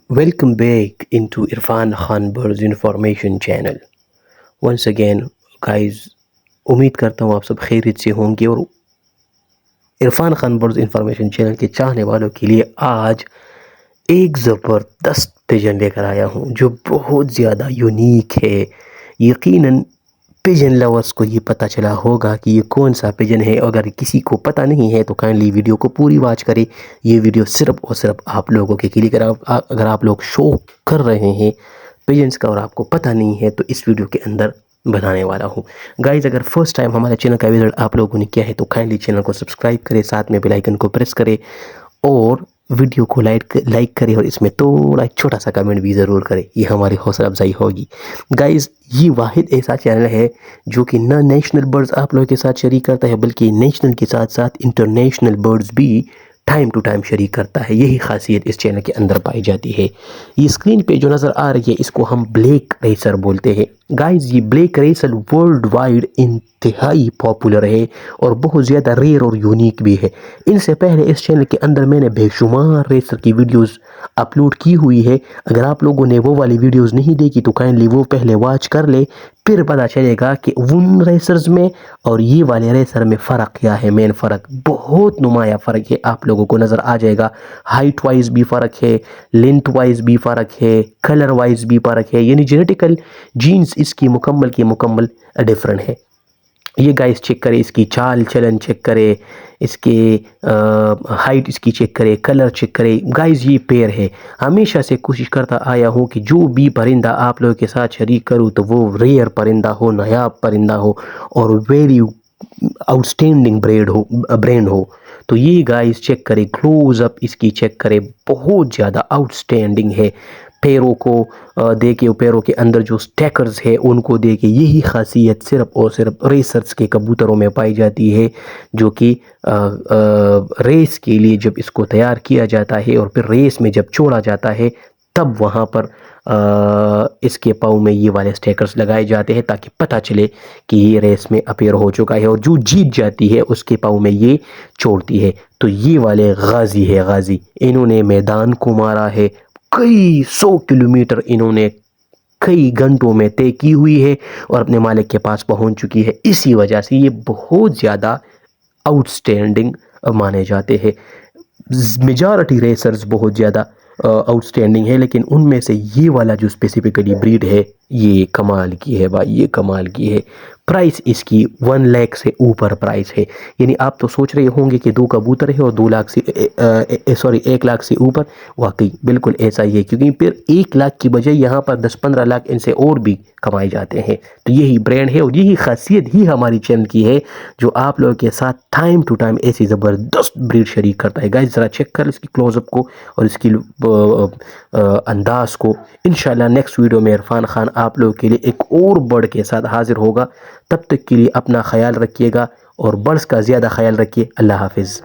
Welcome back into Irfan Khan Birds Information Channel. Once again, guys, उम्मीद करता हूँ आप सब खैरियत से होंगे और Irfan Khan birds information channel के चाहने वालों के लिए आज एक ज़बरदस्त पिजन लेकर आया हूँ जो बहुत ज़्यादा यूनिक है। यकीनन पिजन लवर्स को ये पता चला होगा कि ये कौन सा पिजन है। अगर किसी को पता नहीं है तो काइंडली वीडियो को पूरी वॉच करें। ये वीडियो सिर्फ और सिर्फ आप लोगों के लिए। अगर आप लोग शौक कर रहे हैं पिजन्स का और आपको पता नहीं है तो इस वीडियो के अंदर बनाने वाला हूँ। गाइज, अगर फर्स्ट टाइम हमारे चैनल का विजिट आप लोगों ने किया है तो काइंडली चैनल को सब्सक्राइब करें, साथ में बेल आइकन को प्रेस करें और वीडियो को लाइक करें और इसमें थोड़ा छोटा सा कमेंट भी ज़रूर करें, ये हमारी हौसला अफजाई होगी। गाइज़, ये वाहिद ऐसा चैनल है जो कि ना नेशनल बर्ड्स आप लोगों के साथ शरीक करता है बल्कि नेशनल के साथ साथ इंटरनेशनल बर्ड्स भी टाइम टू टाइम शरीक करता है। यही खासियत इस चैनल के अंदर पाई जाती है। ये स्क्रीन पे जो नज़र आ रही है इसको हम ब्लैक रेसर बोलते हैं। गाइज़, ये ब्लैक रेसर वर्ल्ड वाइड इंतहाई पॉपुलर है और बहुत ज़्यादा रेयर और यूनिक भी है। इनसे पहले इस चैनल के अंदर मैंने बेशुमार रेसर की वीडियोस अपलोड की हुई है। अगर आप लोगों ने वो वाली वीडियोस नहीं देखी तो काइंडली वो पहले वॉच कर ले, फिर पता चलेगा कि उन रेसर्स में और ये वाले रेसर में फ़र्क क्या है। मेन फ़र्क, बहुत नुमाया फ़र्क है, आप लोगों को नज़र आ जाएगा। हाइट वाइज भी फ़र्क है, लेंथ वाइज भी फ़र्क है, कलर वाइज भी फ़र्क है, यानी जेनेटिकल जीन्स इसकी मुकम्मल डिफरेंट है। ये गाइस चेक करें, इसकी चाल चलन चेक करें, इसके हाइट इसकी चेक करें, कलर चेक करें। गाइस, ये पेयर है। हमेशा से कोशिश करता आया हूँ कि जो भी परिंदा आप लोगों के साथ शरीक करूँ तो वो रेयर परिंदा हो, नायाब परिंदा हो और वेरी आउटस्टैंडिंग ब्रांड हो। तो ये गाइस चेक करें, क्लोज अप इसकी चेक करें, बहुत ज़्यादा आउटस्टैंडिंग है। पैरों को देके, पैरों के अंदर जो स्टैकर्स है उनको देके, यही खासियत सिर्फ और सिर्फ रेसर्स के कबूतरों में पाई जाती है जो कि रेस के लिए जब इसको तैयार किया जाता है और फिर रेस में जब छोड़ा जाता है तब वहाँ पर इसके पाँव में ये वाले स्टैकर्स लगाए जाते हैं ताकि पता चले कि ये रेस में अपीयर हो चुका है और जो जीत जाती है उसके पाँव में ये छोड़ती है। तो ये वाले गाजी है, गाजी, इन्होंने मैदान को मारा है, कई 100 किलोमीटर इन्होंने कई घंटों में तय की हुई है और अपने मालिक के पास पहुंच चुकी है। इसी वजह से ये बहुत ज़्यादा आउटस्टैंडिंग माने जाते हैं। मेजॉरिटी रेसर्स बहुत ज़्यादा आउटस्टैंडिंग है, लेकिन उनमें से ये वाला जो स्पेसिफिकली ब्रीड है ये कमाल की है भाई, ये कमाल की है। प्राइस इसकी 1 लाख से ऊपर प्राइस है। यानी आप तो सोच रहे होंगे कि 2 कबूतर है और 2 लाख से 1 लाख से ऊपर। वाकई बिल्कुल ऐसा ही है, क्योंकि फिर 1 लाख की बजाय यहाँ पर 10-15 लाख इनसे और भी कमाए जाते हैं। तो यही ब्रांड है और यही खासियत ही हमारी चैनल की है जो आप लोगों के साथ टाइम टू टाइम ऐसी ज़बरदस्त ब्रीड शरीक करता है। गाइस, ज़रा चेक कर इसकी क्लोजअप को और इसकी अंदाज को। इंशाल्लाह नेक्स्ट वीडियो में इरफान खान आप लोगों के लिए एक और बर्ड के साथ हाजिर होगा। तब तक के लिए अपना ख्याल रखिएगा और बर्ड्स का ज़्यादा ख्याल रखिए। अल्लाह हाफिज़।